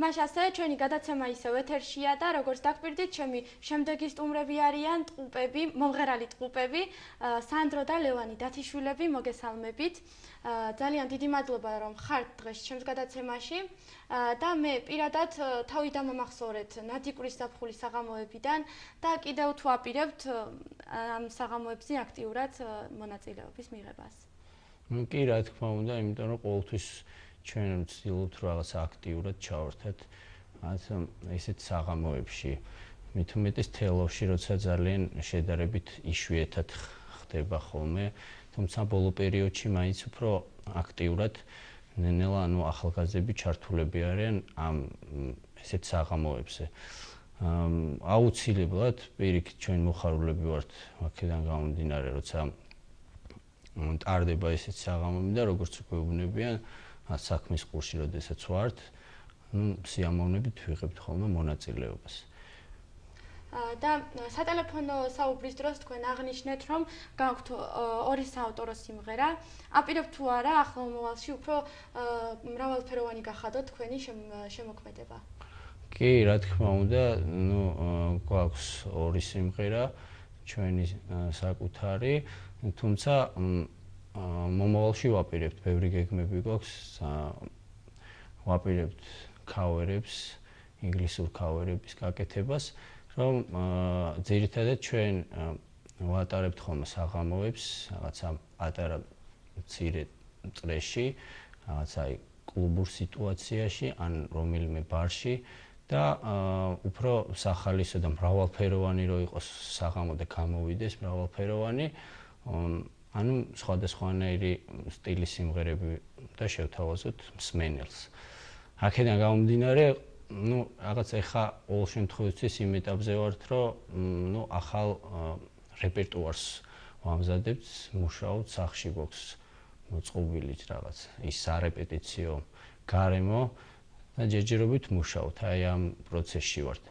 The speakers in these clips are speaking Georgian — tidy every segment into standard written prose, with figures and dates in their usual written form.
მას ასე ჩვენი გადაცემა ისევ ეთერშია და როგორც დაგპირდით, ჩემი შემდეგი სტუმრები არიან ტყუპები, მომღერალი ტყუპები, სანდრო და ლევანი დათიშვილები, მოგესალმებით. ძალიან დიდი მადლობა, რომ ხართ დღეს ჩემს გადაცემაში და მე პირადად თავი დამამახსოვრეთ ნადიკვრის ზაფხულის საღამოებიდან და კიდევ თუ აპირებთ ამ საღამოებზე აქტიურად მონაწილეობის მიღებას. კი, რა თქმა უნდა, იმიტომ რომ ყოველთვის ჩვენ ვცდილობთ რაღაც აქტიურად ჩავერთოთ ესეთ საღამოებში. მით უმეტეს თელავში, როცა ძალიან შედარებით იშვიათად ხდება ხოლმე, თუმცა ბოლო პერიოდში მაინც უფრო აქტიურად ნელა ახალგაზრდები ჩართულები არიან ამ ესეთ საღამოებზე. აუცილებლად პირიქით ჩვენ მოხარულები ვართ აქედან გამომდინარე, როცა ტარდება ესეთ საღამოები და როგორც უკვე უნებიან საქმის ყურში, როდესაც ვართ, სიამოვნებით ვიღებთ ხოლმე მონაწილეობას. და სატელეფონო საუბრის დროს თქვენ აღნიშნეთ, რომ გაქვთ ორი საავტორო სიმღერა. აპირებთ თუ არა ახალ მომავალში უფრო მრავალფეროვანი გახადოთ თქვენი შემოქმედება? კი, რა თქმა უნდა, გვაქვს ორი სიმღერა, ჩვენი საკუთარი, თუმცა მომავალში ვაპირებთ, ბევრი გეგმები გვაქვს, ვაპირებთ ქავერებს, ინგლისურ ქავერების გაკეთებას, რომ ძირითადად ჩვენ ვატარებთ ხოლმე საღამოებს, რაღაცა პატარა მცირე წრეში, რაღაცა კლუბურ სიტუაციაში, ან რომელიმე ბარში და უფრო სახალისო და მრავალფეროვანი რო იყოს საღამო და გამოვიდეს მრავალფეროვანი, ანუ სხვადასხვანაირი სტილის სიმღერები და შევთავაზოთ მსმენელს. აქედან გამომდინარე, რაღაც ეხა ყოველ შემთხვევაში იმ ეტაპზე ვართ, რომ ახალ რეპერტუარს ვამზადებთ, მუშაობთ, სახში გვაქვს მოწყობილი რაღაც ის სარეპეტიციო გარემო და ჯერჯერობით მუშაობთ, აი ამ პროცესში ვართ.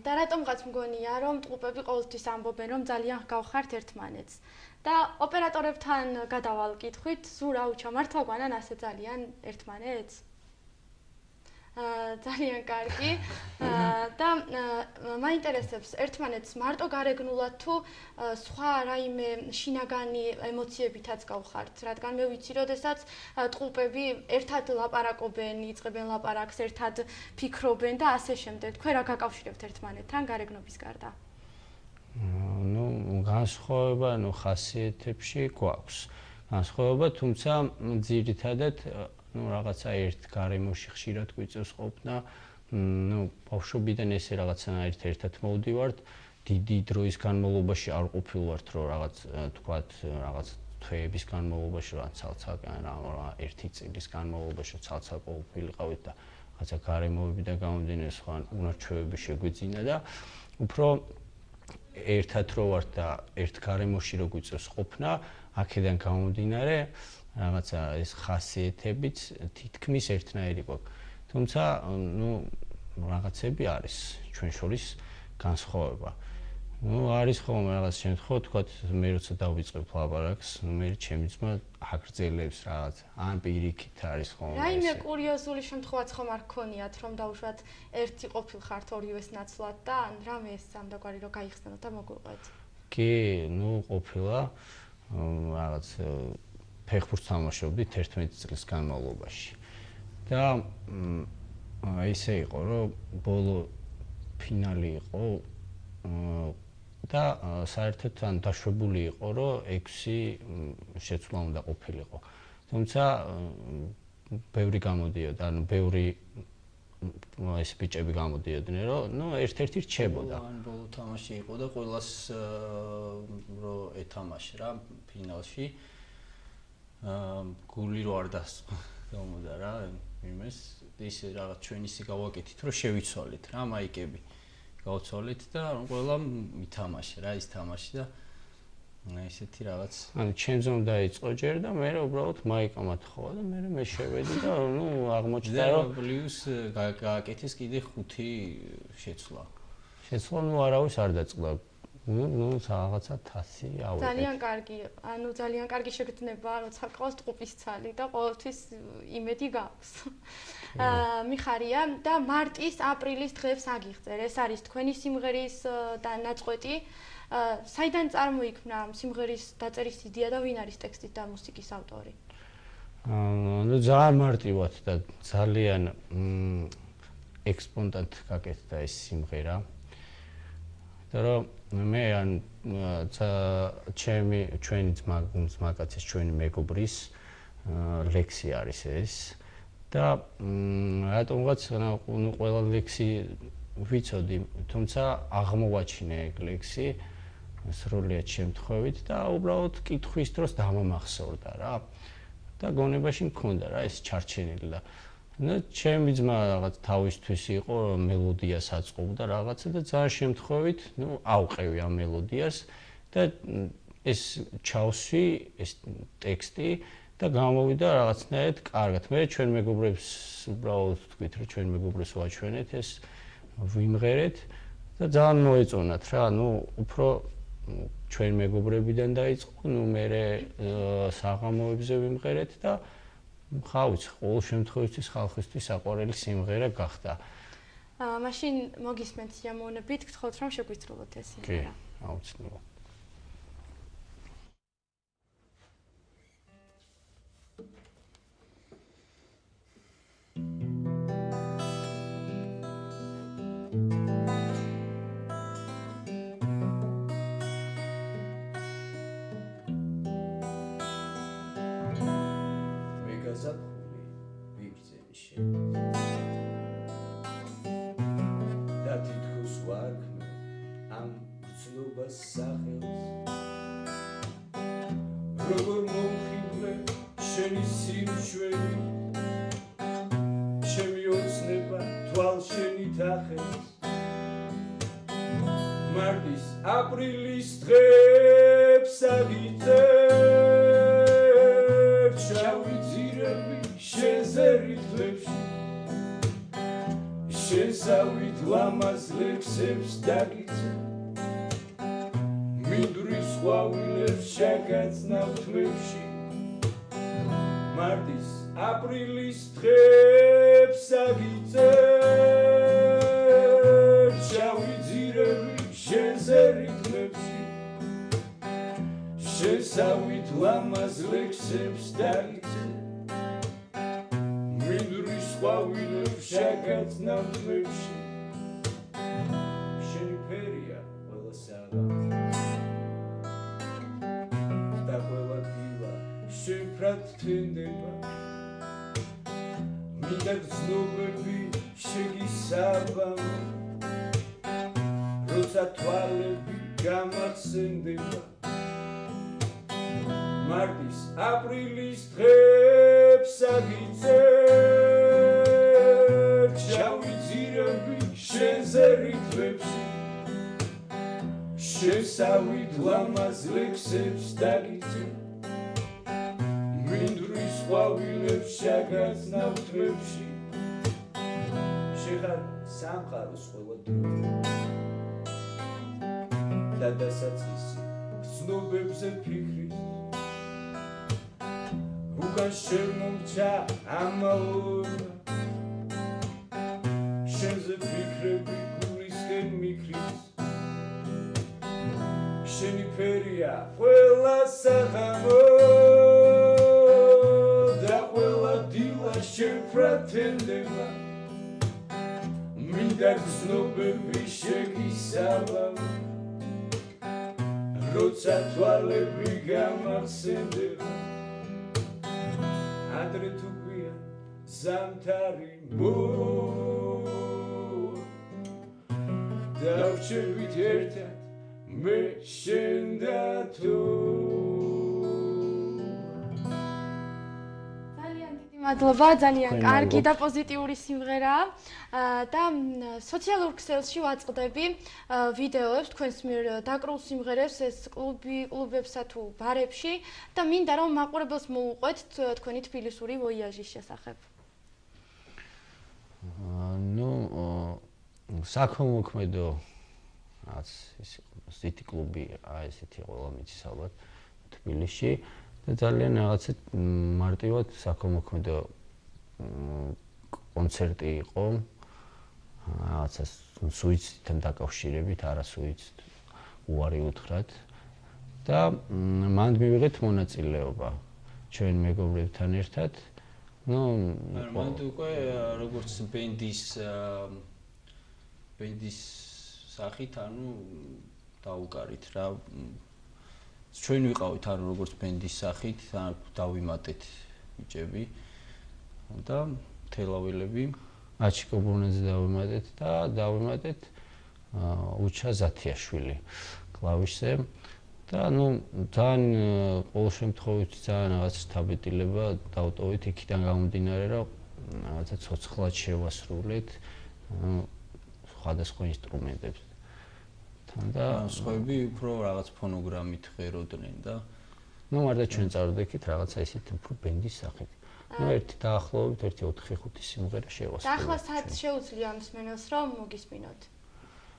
და რატომღაც მგონია, რომ ტყუპები ყოველთვის ამბობენ, რომ ძალიან გავხართ ერთმანეთს. და ოპერატორებთან გადავალკითხვით, ზურა უჩა მართლა გვანან ასე ძალიან ერთმანეთს? ძალიან კარგი. და მაინტერესებს ერთმანეთს მარტო გარეგნულად თუ სხვა რაიმე შინაგანი ემოციებითაც გავხართ, რადგან მე ვიცი, როდესაც ტყუპები ერთად ლაპარაკობენ, იწყებენ ლაპარაკს, ერთად ფიქრობენ და ასე შემდეგ. თქვენ რა გაკავშირებთ ერთმანეთთან გარეგნობის გარდა? განსხვავება, ხასიათებში გვაქვს. განსხვავება, თუმცა ძირითადად რაღაცა ერთ გარემოში ხშირად გვიწევს ყოფნა, ბავშვობიდან ესე რაღაცნაირად ერთად მოვდივართ, დიდი დროის განმავლობაში არ ყოფილვართ, რომ რაღაც თქვათ, რაღაც თვეების განმავლობაში, ერთი წლის განმავლობაში ცალ-ცალ ყოფილიყავით და რაღაცა გარემოები და გამომდინარე სხვა უნარჩვევები შეგვეძინა და უფრო ერთად რო ვართ და ერთ გარემოში რო გვიწევს ყოფნა, აქედან გამომდინარე რაღაცა ეს ხასიათებიც თითქმის ერთნაირი გვაქვს. თუმცა, რაღაცები არის ჩვენ შორის განსხვავება. არის ხოლმე რაღაც შემთხვევა, თქვათ, მე როცა დავიწყებ ლაპარაკს, მე ჩემი ძმა აგრძელებს რაღაც, ან პირიქით არის ხოლმე. რაიმე კურიოზული შემთხვევაც ხომ არ გქონიათ, რომ დაუშვათ ერთი ყოფილხართ ორივეს ნაცვლად და ან რამე ეს ამდაგვარი რომ გაიხსნათ და მოგვიყვეთ? კი, ყოფილა რაღაც ფეხბურთს თამაშობდით 11 წლის განმავლობაში. და ისე იყო, რომ ბოლო ფინალი იყო და საერთოდ დაშვებული იყო, რომ 6 შეცვლა უნდა ყოფილიყო. თუმცა ბევრი გამოდიოდა, ბევრი ეს ბიჭები გამოდიოდნენ, რომ ერთ-ერთი რჩებოდა. ბოლო თამაში იყო და ყველას რომ ეთამაშე რა ფინალში. გული რო არ დასწმდა რა იმეს ისე რაღაც ჩვენ ისე გავაკეთით რომ შევიცვალეთ რა მაიკები გავცვალეთ და ყველა მითამაშე რა ის თამაში და ესეთი რაღაც ანუ ჩემზომ დაიწყო ჯერ და მე უბრალოდ მაიკა მათხოვა და მე შევედი და აღმოჩნდა რომ პლუს გააკეთეს კიდე 5 შეცვლა არავის არ დაწყდა ну რაღაცა 1000 ავიღეთ. ძალიან კარგი, ანუ ძალიან კარგი შეგრძნება, როცა ყავს ტყუპის ცალი და ყოველთვის იმედი გაქვს. მიხარია და მარტის, აპრილის დღეებს აგიღწერ. ეს არის თქვენი სიმღერის ნაწყვეტი. საიდან წარმოიქმნა სიმღერის დაწერის იდეა და ვინ არის ტექსტის და მუსიკის ავტორი? ну ძალიან მარტივად და ძალიან ექსპონტად გაკეთდა ეს სიმღერა. და რომ მე ან ჩვენი ძმაკაცის ჩვენი მეგობრის ლექსი არის ეს და რატომღაც ნუ ყველა ლექსი ვიცოდი, თუმცა აღმოვაჩინე ეგ ლექსი სრულიად შემთხვევით და უბრალოდ კითხვის დროს დამამახსოვრდა რა. და გონებაში მქონდა რა ეს ჩარჩენილი და ну ჩემი ძმა რაღაც თავისთვის იყო მელოდიას აწყობდა რაღაცა და ძალიან შემთხვევით ну ავყევი ამ მელოდიას და ეს ჩავსვი ეს ტექსტი და გამოვიდა რაღაცნაირად კარგად. მე ჩვენ მეგობრებს უბრალოდ ვთქვით რომ ჩვენ მეგობრებს ვაჩვენეთ ეს ვიმღერეთ და ძალიან მოეწონათ რა. ну უფრო ჩვენ მეგობრებიდან დაიწყო, ну მე საღამოებზე ვიმღერეთ და ხავიც ყოველ შემთხვევაში ხალხისთვის საყვარელი სიმღერა გახდა. მაშინ მოგისმენთ სიამოვნებით, გთხოვთ რომ შეგვისრულოთ ეს სიმღერა. კი, აუცილებლად. და თითქოს ვარქმე ამ გრძნობას სახელს როგორ მომხიბლე შენი სიმშვენი ჩემი ოცნება თვალშენით ახელს მარტის აპრილის დღეებს აგიწევ შავი ძირები შენზე რითლებში შესავით ლამაზ ლექსებს დაგიწევ მინდვრის ყვავილებს შეგაცნავ თმებში მარტის აპრილის დღეებს აგიწევ შავი ძირები შენზე რითლებში შესავით ლამაზ ლექსებს დაგიწევ მინდვრის ყვავილებს შეგაცნავ თმებში შენი ფერია ყველა საღამო და ყველა დილა შეფრად თენდება მინდა გრძნობები შეგისაბამო როცა თვალები გამახსენდება მარტის აპრილის დღეებს აგიწევ შავი ძირები შენზე რითლებში შესავით ლამაზ ლექსებს დაგიწევ მინდვრის ყვავილებს შეგაცნავ თმებში შეხარ სამყაროს ყველა დრო და დასაწყისი გრძნობებზე ფიქრის უკან შემომჩა ამაურა შენზე ფიქრები გულისკენ მიქრის შენი ფერია ყველა საღამო და ყველა დილა შეფრად თენდება მინდა გრძნობები შეგისაბამო როცა თვალები გამახსენდება ადრე თუ გვიან ზამთარი დავჩებით ერთად მე შენ და თუ მადლობა, ძალიან კარგი და პოზიტიური სიმღერაა და სოციალურ ქსელში ვაწყდები ვიდეოებს თქვენს მიერ დაკრულ სიმღერებს ეს კლუბებსა თუ ბარებში და მინდა რომ მაყურებელს მოუყვეთ თქვენი თბილისური ვოიაჟის შესახებ. ну, საქველმოქმედო რაც ის City კლუბი, ესეთი ყველა მიცის ალბათ თბილისში და ძალიან რაღაცა მარტივად საქველმოქმედო კონცერტი იყო. რაღაცა სუიციდთან დაკავშირებით, არა სუიციდ უარი უთხრათ და მანდ მივიღეთ მონაწილეობა ჩვენ მეგობრებთან ერთად. მანდ უკვე როგორც ბენდის სახით, დაუკარით რა. ჩვენ ვიყავით როგორც ბენდის სახით, დავიმატეთ ბიჭები და თელავილები აჩიკობურნაძე დავიმატეთ და დავიმატეთ უჩა ზათიაშვილი კლავიშზე და ძალიან ყოველ შემთხვევაში ძალიან რაღაც შთაბეჭდილება დავტოვით იქიდან გამომდინარე რომ რაღაცა ცოცხლად შევასრულეთ სხვადასხვა ინსტრუმენტებს და სხვაები უფრო რაღაც ფონოგრამით ღეროდნენ და მარტო ჩვენ წავდექით რაღაცა ისეთ უფრო ბენდის სახით. ერთი დაახლოებით 1-4-5 სიმღერა შევასრულეთ. და ახლა სად შეუძლია მსმენელს რომ მოგისმინოთ?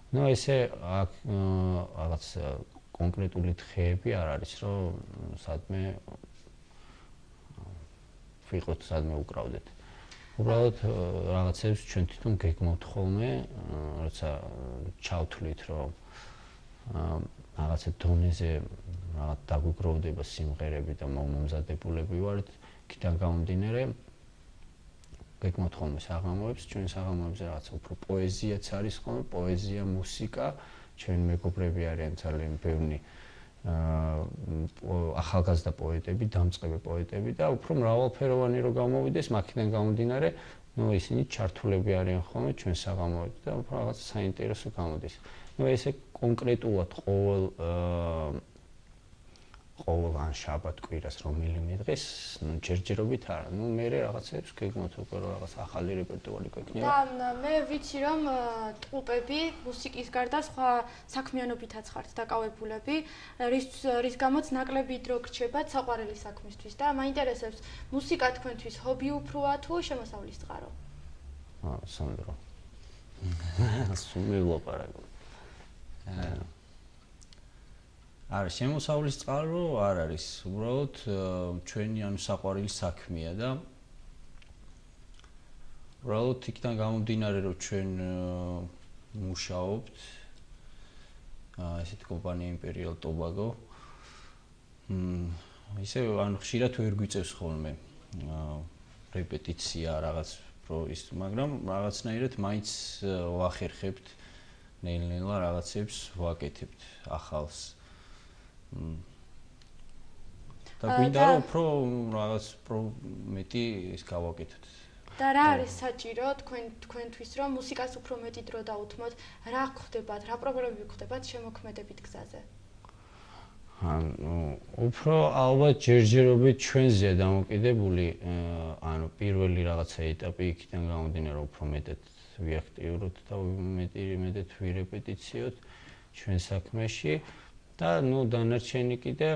ესე რაღაც კონკრეტული თხეები არ არის, რომ სადმე ვიყოთ, სადმე უკრავდეთ. უბრალოდ რაღაცებს ჩვენ თვითონ გეგმავთ ხოლმე, როცა ჩავთვლით, რომ რაღაცა დონეზე რაღაც დაგვიგროვდება სიმღერები და მომზადებულები ვართ, იქიდან გამომდინარე გეგმავთ ხოლმე საღამოებს, ჩვენ საღამოებზე რაღაცა უფრო პოეზიაც არის ხოლმე, პოეზია, მუსიკა, ჩვენ მეგობრები არიან ძალიან ბევრი ახალგაზრდა პოეტები, დამწყები პოეტები და უფრო მრავალფეროვანი რომ გამოვიდეს, მაქედან გამომდინარე, ისინი ჩართულები არიან ხოლმე ჩვენ საღამოებში და უფრო რაღაც საინტერესო გამოდის. ესე კონკრეტულად ყოველ ან შაბათ კვირას რომელი დღეს ჯერჯერობით არა. მე რაღაცებს გეგმავთ უკვე რომ რაღაც ახალი რეპერტუარი გვექნება. და მე ვიცი რომ ტყუპები მუსიკის გარდა სხვა საქმიანობითაც ხართ დაკავებულები, რის გამოც ნაკლები დრო გრჩებათ საყვარელი საქმისთვის და მაინტერესებს მუსიკა თქვენთვის ჰობი უფროა თუ შემოსავლის წყარო? სანდრო. სულ ლაპარაკობ. არა, შემოსავლის წყარო არ არის, უბრალოდ ჩვენი საყვარელი საქმეა და უბრალოდ იქიდან გამომდინარე რომ ჩვენ მუშაობთ ესეთი კომპანია Imperial Tobago ისე ხშირად ვერ გვიწევს ხოლმე რეპეტიცია რაღაც ის, მაგრამ რაღაცნაირად მაინც ვახერხებთ ნელ-ნელა რაღაცებს ვაკეთებთ ახალს და გვინდა რომ უფრო რაღაც მეტი ის გავაკეთოთ. და რა არის საჭირო თქვენთვის რომ მუსიკას უფრო მეტი დრო დაუთმოთ, რა გხდებათ, რა პრობლემები გხდებათ შემოქმედებით გზაზე? უფრო ალბათ ჯერჯერობით ჩვენზეა დამოკიდებული, პირველი რაღაცა ეტაპი იქიდან გამომდინარე რომ უფრო მეტად ვიაქტიუროთ და მეტად ვირეპეტიციოთ ჩვენ საქმეში და დანარჩენი კიდე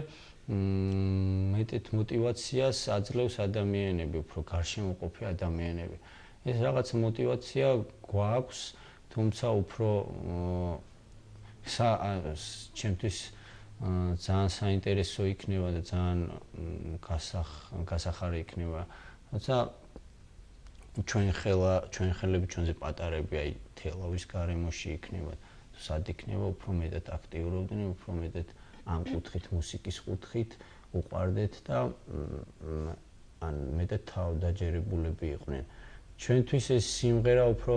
მეტად мотиваციას აძლევს ადამიანები, უფრო გარშემოყოფი ადამიანები. ეს რაღაც мотиваცია გვაქვს, თუმცა უფრო ჩემთვის ძალიან საინტერესო იქნება და ძალიან გასახარი იქნება. თუმცა ჩვენ ხელები ჩვენზე პატარები, აი თელავის გარემოში იქნება, სად იქნება უფრო მეტად აქტიურობდნენ, უფრო მეტად ამ კუთხით, მუსიკის კუთხით უყვარდეთ და ან მეტად თავდაჯერებულები იყვნენ. ჩვენთვის ეს სიმღერა უფრო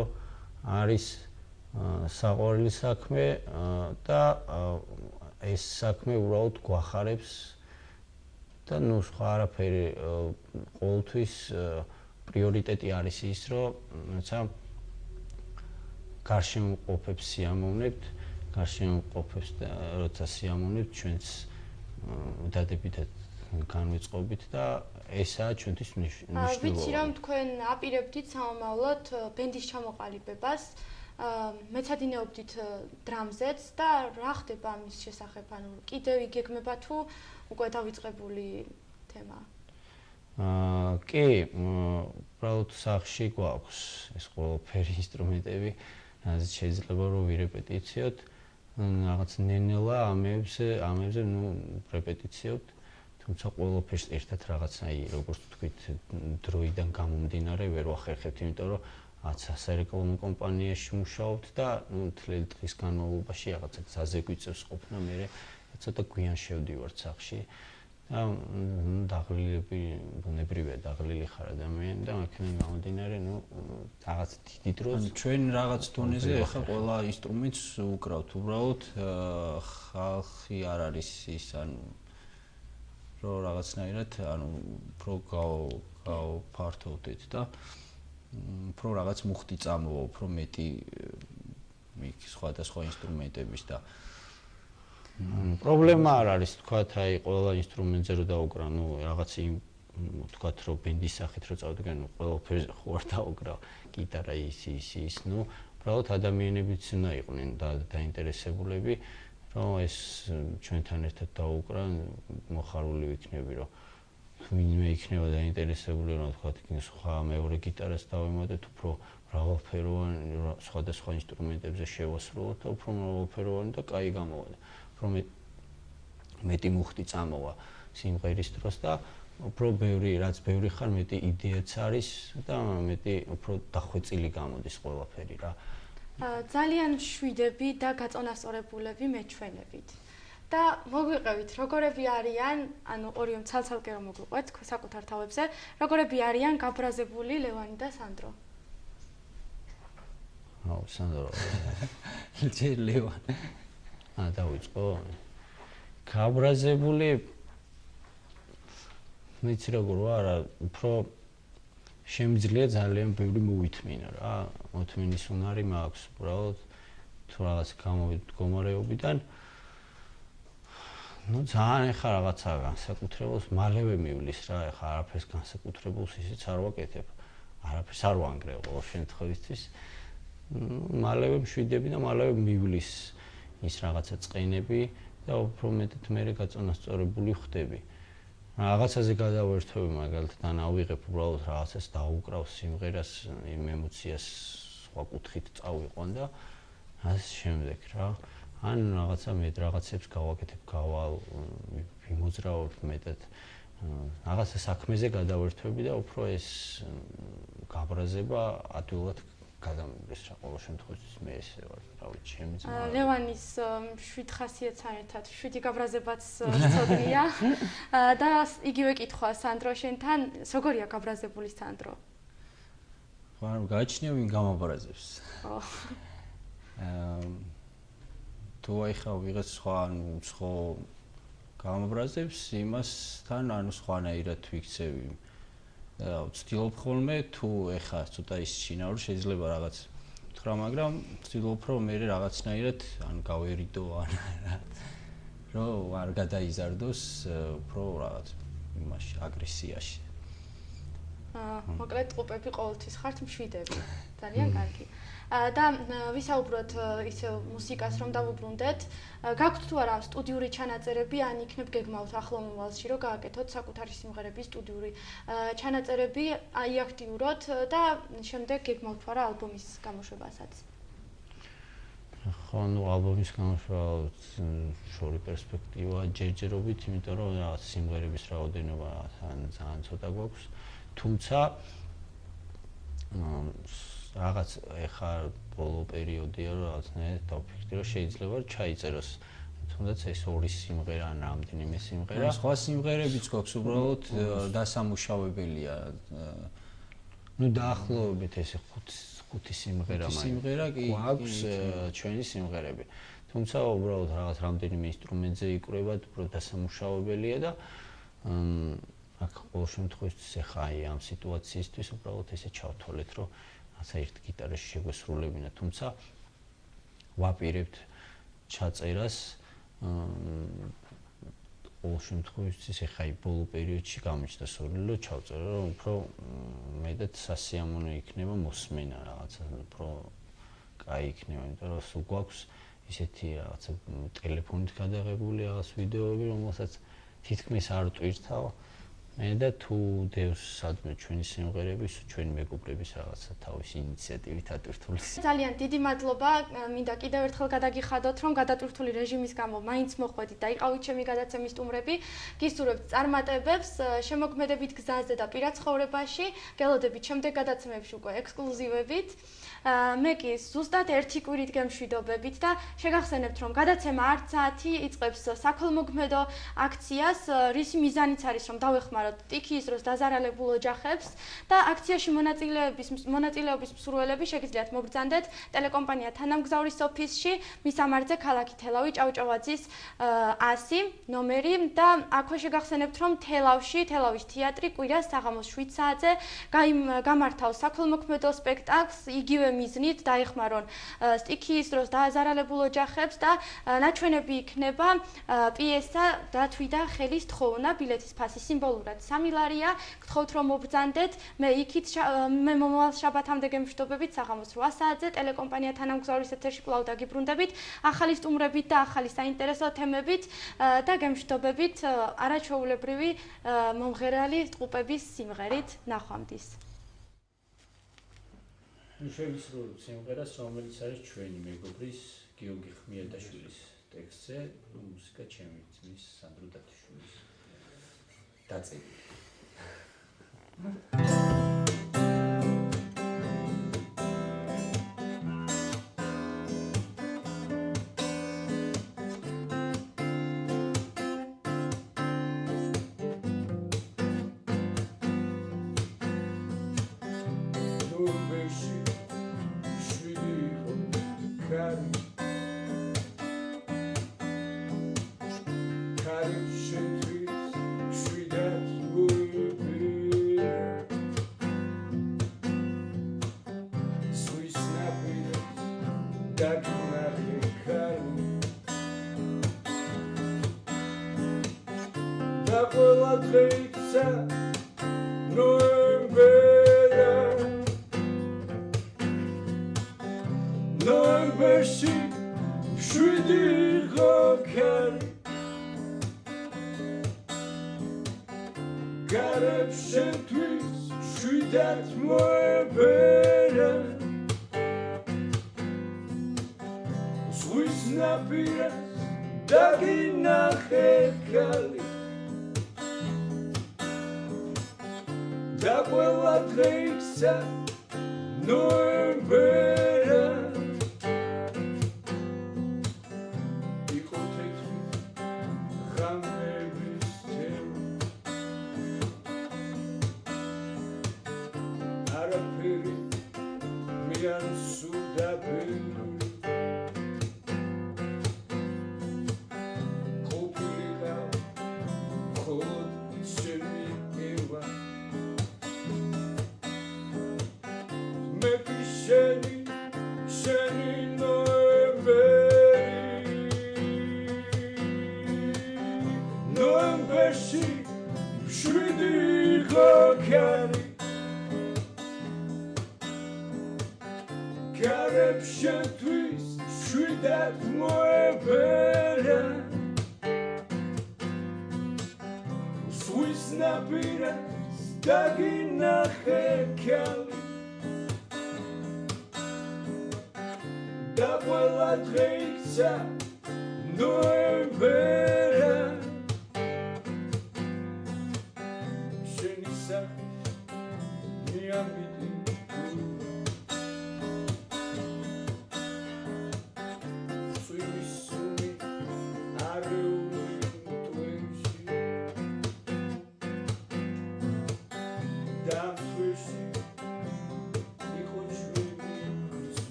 არის საყვარელი საქმე და ეს საქმე უბრალოდ გვახარებს და სხვა არაფერი ყოველთვის პრიორიტეტი არის ის, რომ გარშემოყოფებს სიამოვნებთ, გარშემოყოფებს და როცა სიამოვნებთ ჩვენს დადებითად განვიწყობით და ესაა ჩვენთვის მნიშვნელოვანი. ვიცი რომ თქვენ აპირებდით სამომავლოდ ბენდის ჩამოყალიბებას, მეცადინეობდით დრამზეც და რა ხდება ამის შესახებ? კიდევ იგეგმება თუ უკვე დავიწყებული თემაა? კი, უბრალოდ სახში გვაქვს ეს ყველაფერი ინსტრუმენტები, რაც შეიძლება რომ ვირეპეტიციოთ. რაღაც ნენელა ამებზე რეპეტიციობთ, თუმცა ყველაფერს ერთად რაღაცნაირი, როგორც თქვით, დროიდან გამომდინარე ვერ ვახერხებთ, იმიტომ რომ სარეკლამო კომპანიაში მუშაობთ და თლილი დღის განმავლობაში რაღაცა გზაზე გვიწევს ყოფნა, მე ცოტა გვიან შევდივართ სახლში და ბუნებრივია დაღლილი ხარ ადამიანი და აქედან გამომდინარე, რაღაც დიდი დროს ჩვენ რაღაც დონეზე ახლა ყველა ინსტრუმენტს უკრავთ, უბრალოდ ხალხი არ არის ის, რომ რაღაცნაირად, უფრო გავფართოვდეთ და უფრო რაღაც მუხტი წამოვა, უფრო მეტი სხვადასხვა ინსტრუმენტების და პრობლემა არ არის, თქვათ, ყველა ინსტრუმენტზე რო დაუკრა, რაღაც თქვათ, რომ ბენდის სახით რო წავდგენ, ყველაფერზე ხო არ დაუკრა, გიტარა ის, უბრალოდ ადამიანებიც უნდა იყვნენ დაინტერესებულები, რომ ეს ჩვენთან ერთად დაუკრა, მოხარული ვიქნები, რომ ვინმე იქნება დაინტერესებული, რომ თქვათ, სხვა მეორე გიტარას დავემატოთ, უფრო მრავალფეროვანი, სხვადასხვა ინსტრუმენტებზე შევასრულოთ და უფრო მრავალფეროვანი და კაი გამოვა. უფრო მეტი მუხტი წამოვა სიმღერის დროს და უფრო რაც ბევრი ხარ, მეტი იდეაც არის და მეტი უფრო დახვეწილი გამოდის ყველაფერი რა. ძალიან შვიდები და გაწონასწორებულები მეჩვენებით. და მოგვიყევით, როგორები არიან, ორიო ცალ-ცალკე რომ მოგვიყვეთ საკუთარ თავებზე, როგორები არიან გაბრაზებული ლევანი და სანდრო. სანდრო. ჯერ ლევანი. დავიწყო. გაბრაზებული ვიცი როგორ ვარ, უფრო შემიძლია ძალიან ბევრი მოვითმინა რა. მოთმინის უნარი მაქვს, უბრალოდ თუ რაღაც გამოვიდ მდგომარეობიდან ძალიან ეხა რაღაცა განსაკუთრებულს მალევე მივლის რა, ეხა არაფერს განსაკუთრებულს ისიც არ ვაკეთებ. არაფერს არ ვანგრევ ყოველ შემთხვევისთვის. მალევე მშვიდები და მალევე მივლის ის რაღაცა წყენები და უფრო მეტად მე გაწონასწორებული ხდები. რაღაცაზე გადავერთვები მაგალითად ან ავიღებ უბრალოდ რაღაცას დაუკრავ სიმღერას, იმ ემოციას სხვა კუთხით წავიყვან და ასე შემდეგ რა. ან რაღაცა რაღაცებს გავაკეთებ, ვიმოძრავებ მეტად. რაღაცა საქმეზე გადავერთვები და უფრო ეს გაბრაზება ადვილად გადამივლის რა ყოველ შემთხვევაში მე ესე ვარ, რა ვიცი, ჩემი ძმა. ლევანის შვიდ ხასიათთან ერთად შვიდი გაბრაზებაც ცოდნია და იგივე კითხვა სანდრო შენთან, როგორია გაბრაზებული სანდრო? ხო, გააჩნია ვინ გამაბრაზებს. თუ ახლა ვიღაც სხვა გამაბრაზებს, იმასთან სხვანაირად ვიქცევი. ვცდილობ ხოლმე თუ ეხა ცოტა ის შინაური შეიძლება რაღაც ვთხრა, მაგრამ ვცდილობ რომ მე რაღაცნაირად გავერიდო რომ არ გადაიზარდოს უფრო რაღაც იმაში აგრესიაში. მოკლედ ტყუპები ყოველთვის ხართ მშვიდები. ძალიან კარგი. და ვისაუბროთ ისე მუსიკას რომ დავუბრუნდეთ. გაქვთ თუ არა სტუდიური ჩანაწერები, ან იქნებ გეგმავთ ახლო მომავალში რომ გააკეთოთ საკუთარი სიმღერების სტუდიური ჩანაწერები აქტიურად და შემდეგ გეგმავთ თუ არა ალბომის გამოშვებასაც? ხო, ალბომის გამოშვება შორი პერსპექტივა ჯერჯერობით, იმიტომ რომ რაღაც სიმღერების რაოდენობა ძალიან ცოტა გვაქვს. თუმცა რაღაც ეხა ბოლო პერიოდია რომ რაღაცნაირად დავფიქრდი რომ შეიძლება ჩაიწეროს თუნდაც ეს ორი სიმღერა ან რამდენიმე სიმღერა. სხვა სიმღერებიც გვაქვს, უბრალოდ დასამუშავებელია. დაახლოებით ესე 5 სიმღერა გვაქვს ჩვენი სიმღერები. თუმცა უბრალოდ რაღაც რამდენიმე ინსტრუმენტზე იკვრება, უბრალოდ დასამუშავებელია და აქ ყოველ შემთხვევაში ეხა ამ სიტუაციისთვის უბრალოდ ესე ჩავთვალეთ რომ ასე ერთ გიტარაში შეგვესრულებინა, თუმცა ვაპირებთ ჩაწერას ყოველ შემთხვევაში ეხა ბოლო პერიოდში გამიჩნდა სურვილი რომ ჩავწერო, რომ უფრო მეტად სასიამოვნო იქნება მოსმენა რაღაცა, უფრო კაი იქნება, იმიტომ რომ სულ გვაქვს ისეთი რაღაცა ტელეფონით გადაღებული რაღაც ვიდეოები, რომელსაც თითქმის არ ვტვირთავ მე და თუ დევს სადმე ჩვენი სიმღერების, ჩვენი მეგობრების რაღაცა თავის ინიციატივით ატვირთულის. ძალიან დიდი მადლობა, მინდა კიდევ ერთხელ გადაგიხადოთ, რომ გადატვირთული რეჟიმის გამო მაინც მოხვედით და იყავით ჩემი გადაცემის სტუმრები. გისურვებთ წარმატებებს, შემოქმედებით გზაზე და პირად ცხოვრებაში, გელოდებით შემდეგ გადაცემებში უკვე ექსკლუზივებით. მე კი ზუსტად 1 კვირით გემშვიდობებით და შეგახსენებთ, რომ გადაცემა არც საათი იწყებს საქველმოქმედო აქციას, რისი მიზანიც არის, რომ დავეხმაროთ ტიქიის დროს დაზარალებულ ოჯახებს და აქციაში მონაწილეობის მსურველები შეგიძლიათ მოგბრძანდეთ ტელეკომპანია თანამგზავრის ოფისში, მისამართზე ქალაქი თელავი, ჭავჭავაძის 100 ნომერი და აქვე შეგახსენებთ, რომ თელავის თეატრი კვირას საღამოს 7 საათზე გამართავს საქველმოქმედო სპექტაკლს, იგივე მიზნით დაეხმარონ სტიქიის დროს დაზარალებულ ოჯახებს და ნაჩვენები იქნება პიესა დათვი და ხელის თხოვნა, ბილეთის ფასი სიმბოლურად 3 ლარია. გთხოვთ რომ მობრძანდეთ, მე მომავალ შაბათამდე გემშვიდობებით საღამოს 8 საათზე ტელეკომპანია თანამგზავრის ეთერში კვლავ დაგიბრუნდებით ახალი სტუმრებით და ახალი საინტერესო თემებით და გემშვიდობებით არაჩვეულებრივი მომღერალი ტყუპების სიმღერით ნახვამდის. შევისრულოთ სიმღერას, რომელიც არის ჩვენი მეგობრის გიორგი ხმიატაშვილის ტექსტზე, მუსიკა ჩემი ძმის სანდრო დათიშვილის დაწერილი.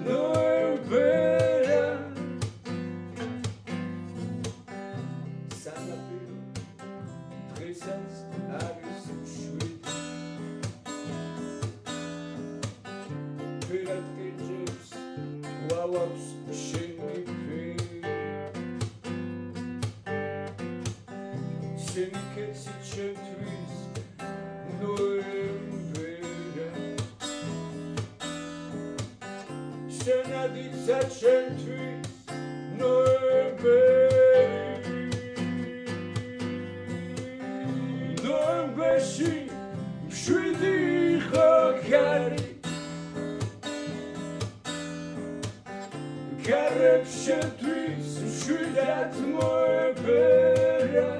ნოემბერა სანაპირო დღესაც არის მშვიდი ფერად კეჭებს ვალავს შენი ფერი შენი კეცი ჩემთვის ნოემბერა შენადიცა ჩემთვის ნოემბერი ნოემბერში მშვიდი იყო ქარი ქარებს შენთვის მშვიდად მოებერა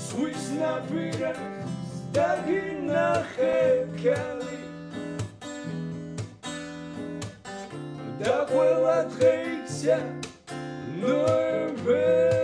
ზღვის ნაპირას დაგინახე ქალი და ყველა დღე იქცა ნოემბერი